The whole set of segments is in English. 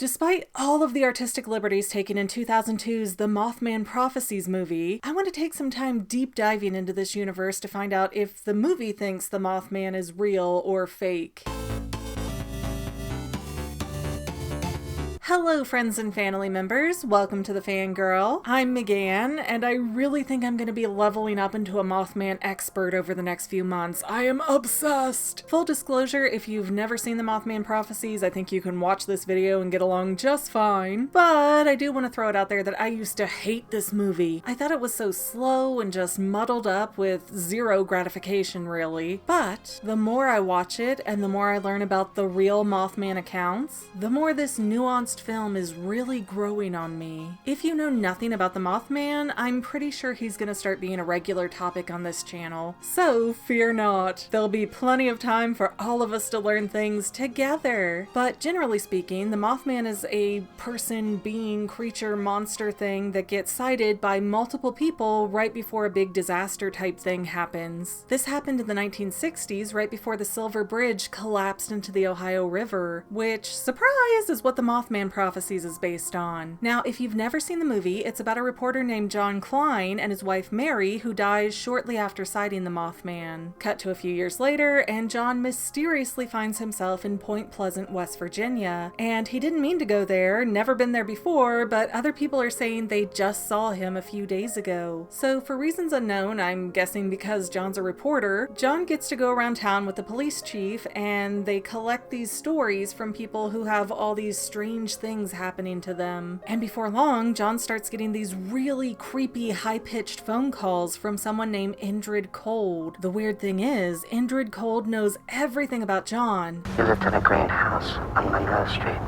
Despite all of the artistic liberties taken in 2002's The Mothman Prophecies movie, I want to take some time deep diving into this universe to find out if the movie thinks the Mothman is real or fake. Hello friends and family members, welcome to the Fangirl. I'm Megan, and I really think I'm going to be leveling up into a Mothman expert over the next few months. I am obsessed! Full disclosure, if you've never seen the Mothman Prophecies, I think you can watch this video and get along just fine. But I do want to throw it out there that I used to hate this movie. I thought it was so slow and just muddled up with zero gratification really. But the more I watch it and the more I learn about the real Mothman accounts, the more this nuanced film is really growing on me. If you know nothing about the Mothman, I'm pretty sure he's gonna start being a regular topic on this channel. So fear not, there'll be plenty of time for all of us to learn things together. But generally speaking, the Mothman is a person, being, creature, monster thing that gets sighted by multiple people right before a big disaster type thing happens. This happened in the 1960s, right before the Silver Bridge collapsed into the Ohio River, which, surprise, is what the Mothman Prophecies is based on. Now, if you've never seen the movie, it's about a reporter named John Klein and his wife Mary who dies shortly after sighting the Mothman. Cut to a few years later, and John mysteriously finds himself in Point Pleasant, West Virginia. And he didn't mean to go there, never been there before, but other people are saying they just saw him a few days ago. So for reasons unknown, I'm guessing because John's a reporter, John gets to go around town with the police chief and they collect these stories from people who have all these strange things happening to them. And before long, John starts getting these really creepy, high-pitched phone calls from someone named Indrid Cold. The weird thing is, Indrid Cold knows everything about John. You lived in a green house on Monroe Street.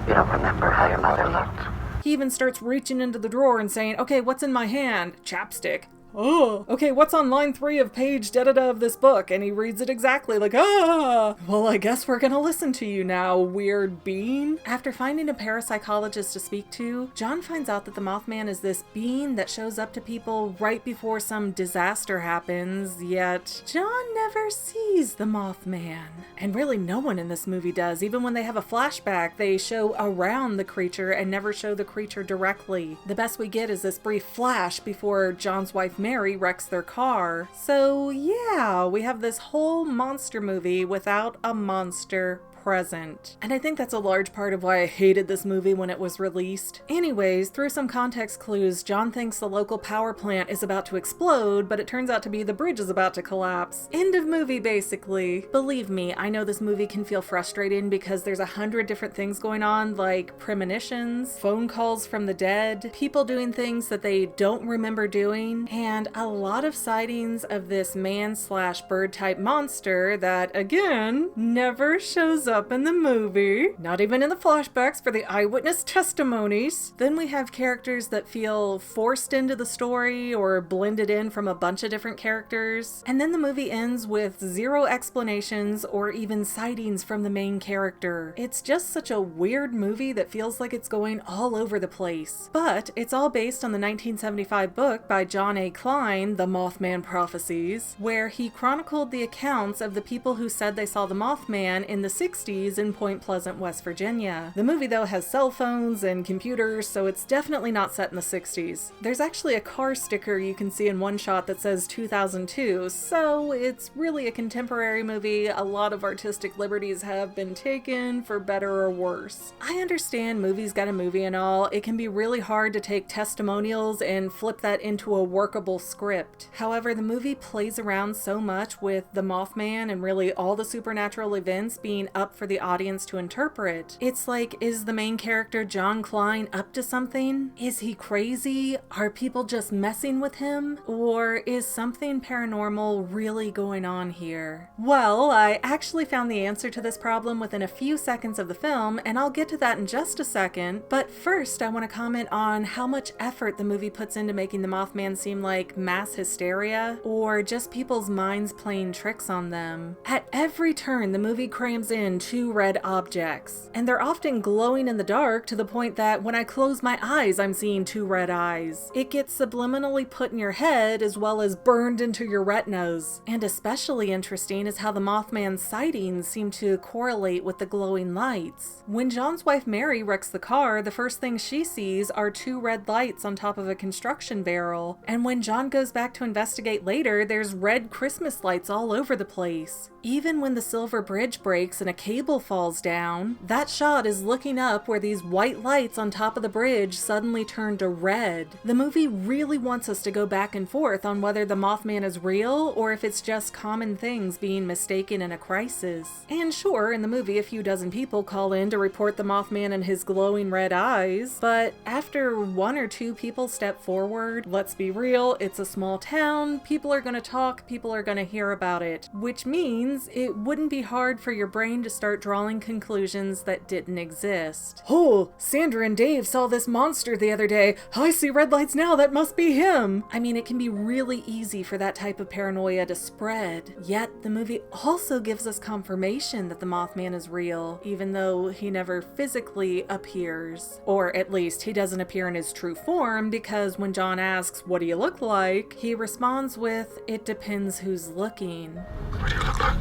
You don't remember how your mother looked? He even starts reaching into the drawer and saying, okay, what's in my hand? Chapstick. Oh, okay, what's on line 3 of page da-da-da of this book? And he reads it exactly like, ah! Well, I guess we're gonna listen to you now, weird being. After finding a parapsychologist to speak to, John finds out that the Mothman is this being that shows up to people right before some disaster happens, yet John never sees the Mothman. And really no one in this movie does. Even when they have a flashback, they show around the creature and never show the creature directly. The best we get is this brief flash before John's wife Mary wrecks their car. So yeah, we have this whole monster movie without a monster present. And I think that's a large part of why I hated this movie when it was released. Anyways, through some context clues, John thinks the local power plant is about to explode, but it turns out to be the bridge is about to collapse. End of movie, basically. Believe me, I know this movie can feel frustrating because there's 100 different things going on, like premonitions, phone calls from the dead, people doing things that they don't remember doing, and a lot of sightings of this man/bird type monster that, again, never shows up in the movie, not even in the flashbacks for the eyewitness testimonies. Then we have characters that feel forced into the story or blended in from a bunch of different characters. And then the movie ends with zero explanations or even sightings from the main character. It's just such a weird movie that feels like it's going all over the place. But it's all based on the 1975 book by John A. Klein, The Mothman Prophecies, where he chronicled the accounts of the people who said they saw the Mothman in the 60s in Point Pleasant, West Virginia. The movie though has cell phones and computers, so it's definitely not set in the 60s. There's actually a car sticker you can see in one shot that says 2002, so it's really a contemporary movie. A lot of artistic liberties have been taken, for better or worse. I understand movies got a movie and all. It can be really hard to take testimonials and flip that into a workable script. However, the movie plays around so much with the Mothman and really all the supernatural events being up for the audience to interpret. It's like, is the main character John Klein up to something? Is he crazy? Are people just messing with him? Or is something paranormal really going on here? Well, I actually found the answer to this problem within a few seconds of the film, and I'll get to that in just a second. But first, I want to comment on how much effort the movie puts into making the Mothman seem like mass hysteria, or just people's minds playing tricks on them. At every turn, the movie crams in than 2 red objects. And they're often glowing in the dark to the point that when I close my eyes, I'm seeing 2 red eyes. It gets subliminally put in your head as well as burned into your retinas. And especially interesting is how the Mothman's sightings seem to correlate with the glowing lights. When John's wife Mary wrecks the car, the first thing she sees are 2 red lights on top of a construction barrel. And when John goes back to investigate later, there's red Christmas lights all over the place. Even when the silver bridge breaks and a cable falls down, that shot is looking up where these white lights on top of the bridge suddenly turn to red. The movie really wants us to go back and forth on whether the Mothman is real or if it's just common things being mistaken in a crisis. And sure, in the movie a few dozen people call in to report the Mothman and his glowing red eyes, but after 1 or 2 people step forward, let's be real, it's a small town, people are gonna talk, people are gonna hear about it, which means it wouldn't be hard for your brain to start drawing conclusions that didn't exist. Oh, Sandra and Dave saw this monster the other day. I see red lights now, that must be him. I mean, it can be really easy for that type of paranoia to spread. Yet, the movie also gives us confirmation that the Mothman is real, even though he never physically appears. Or at least, he doesn't appear in his true form, because when John asks, "What do you look like?" he responds with, "It depends who's looking." What do you look like?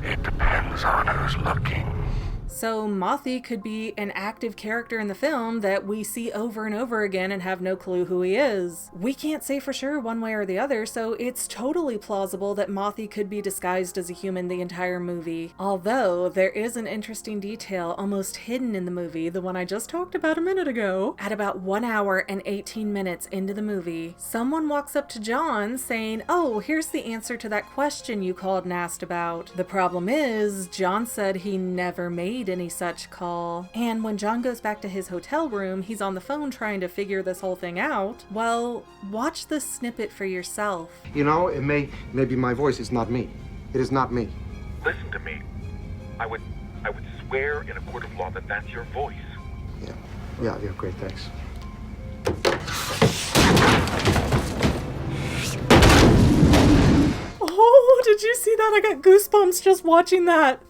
It depends on who's looking. So Mothy could be an active character in the film that we see over and over again and have no clue who he is. We can't say for sure one way or the other, so it's totally plausible that Mothy could be disguised as a human the entire movie. Although, there is an interesting detail almost hidden in the movie, the one I just talked about a minute ago. At about 1 hour and 18 minutes into the movie, someone walks up to John saying, "Oh, here's the answer to that question you called and asked about." The problem is, John said he never made any such call. And when John goes back to his hotel room, he's on the phone trying to figure this whole thing out. Well, watch this snippet for yourself. You know, it may be my voice. It's not me. It is not me. Listen to me. I would swear in a court of law that that's your voice. Yeah, great, thanks. Oh, did you see that? I got goosebumps just watching that.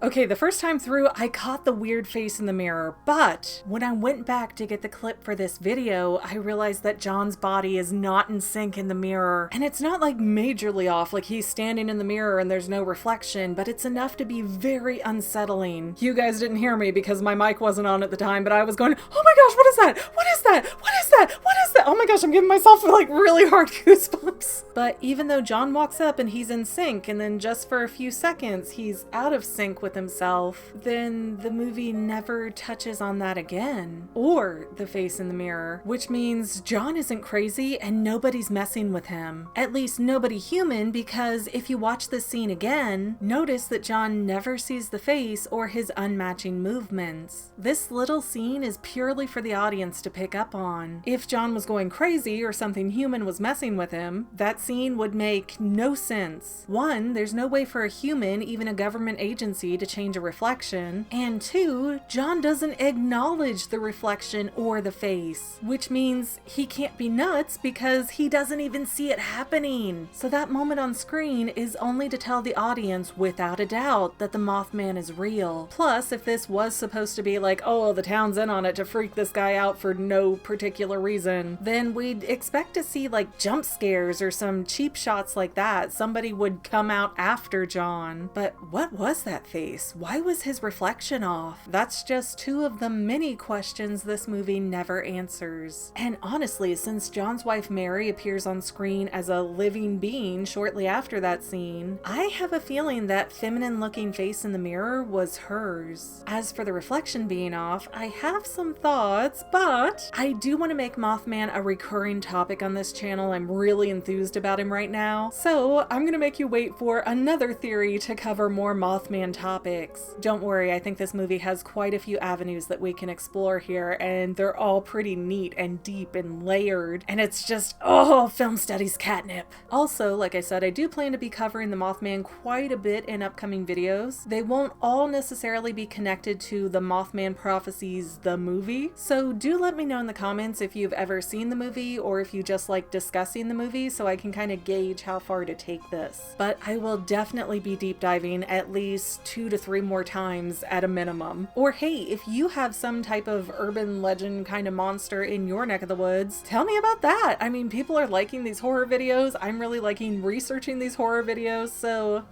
Okay, the first time through, I caught the weird face in the mirror, but when I went back to get the clip for this video, I realized that John's body is not in sync in the mirror. And it's not like majorly off, like he's standing in the mirror and there's no reflection, but it's enough to be very unsettling. You guys didn't hear me because my mic wasn't on at the time, but I was going, "Oh my gosh, what is that? What is that? What is that? What is that?" Oh my gosh, I'm giving myself like really hard goosebumps. But even though John walks up and he's in sync, and then just for a few seconds, he's out of sync with himself, then the movie never touches on that again. Or the face in the mirror, which means John isn't crazy and nobody's messing with him. At least nobody human, because if you watch this scene again, notice that John never sees the face or his unmatching movements. This little scene is purely for the audience to pick up on. If John was going crazy or something human was messing with him, that scene would make no sense. 1, there's no way for a human, even a government agency, to change a reflection, and 2, John doesn't acknowledge the reflection or the face, which means he can't be nuts because he doesn't even see it happening. So that moment on screen is only to tell the audience without a doubt that the Mothman is real. Plus, if this was supposed to be like, oh, the town's in on it to freak this guy out for no particular reason, then we'd expect to see like jump scares or some cheap shots like that. Somebody would come out after John. But what was that face? Why was his reflection off? That's just 2 of the many questions this movie never answers. And honestly, since John's wife Mary appears on screen as a living being shortly after that scene, I have a feeling that feminine looking face in the mirror was hers. As for the reflection being off, I have some thoughts, but I do want to make Mothman a recurring topic on this channel. I'm really enthused about him right now. So I'm gonna make you wait for another theory to cover more Mothman topics. Don't worry, I think this movie has quite a few avenues that we can explore here, and they're all pretty neat and deep and layered, and it's just, oh, film studies catnip. Also, like I said, I do plan to be covering the Mothman quite a bit in upcoming videos. They won't all necessarily be connected to the Mothman Prophecies, the movie, so do let me know in the comments if you've ever seen the movie or if you just like discussing the movie so I can kind of gauge how far to take this. But I will definitely be deep diving at least 2 2 to 3 more times at a minimum. Or hey, if you have some type of urban legend kind of monster in your neck of the woods, tell me about that. I mean, people are liking these horror videos. I'm really liking researching these horror videos, so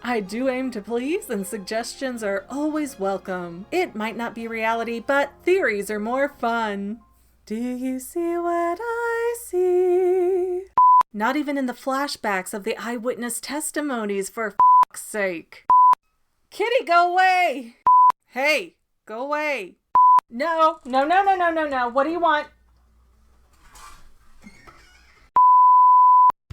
I do aim to please, and suggestions are always welcome. It might not be reality, but theories are more fun. Do you see what I see? Not even in the flashbacks of the eyewitness testimonies, for f***'s sake. Kitty, go away! Hey, go away. No. What do you want?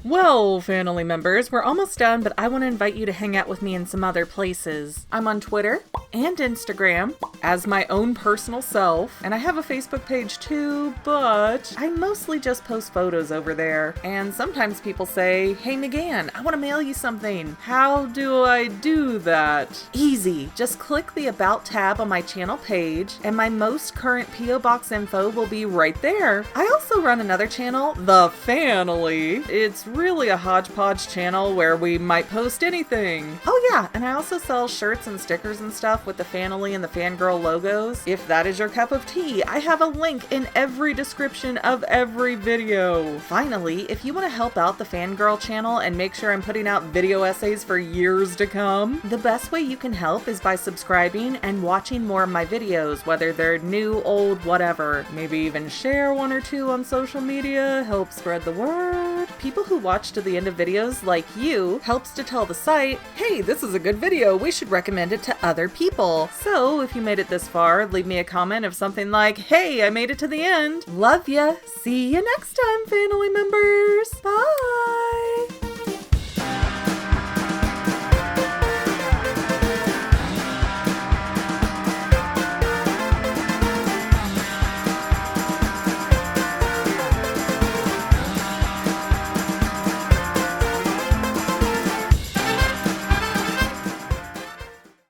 Well, family members, we're almost done, but I want to invite you to hang out with me in some other places. I'm on Twitter and Instagram as my own personal self, and I have a Facebook page too, but I mostly just post photos over there. And sometimes people say, hey McGann, I want to mail you something. How do I do that? Easy. Just click the About tab on my channel page, and my most current P.O. Box info will be right there. I also run another channel, The Family. It's really a hodgepodge channel where we might post anything. Oh yeah, and I also sell shirts and stickers and stuff with the Family and the Fangirl logos. If that is your cup of tea, I have a link in every description of every video. Finally, if you want to help out the Fangirl channel and make sure I'm putting out video essays for years to come, the best way you can help is by subscribing and watching more of my videos, whether they're new, old, whatever. Maybe even share 1 or 2 on social media, help spread the word. People who watch to the end of videos like you helps to tell the site, hey, this is a good video, we should recommend it to other people. So if you made it this far, leave me a comment of something like, hey, I made it to the end. Love ya. See you next time, family members. Bye.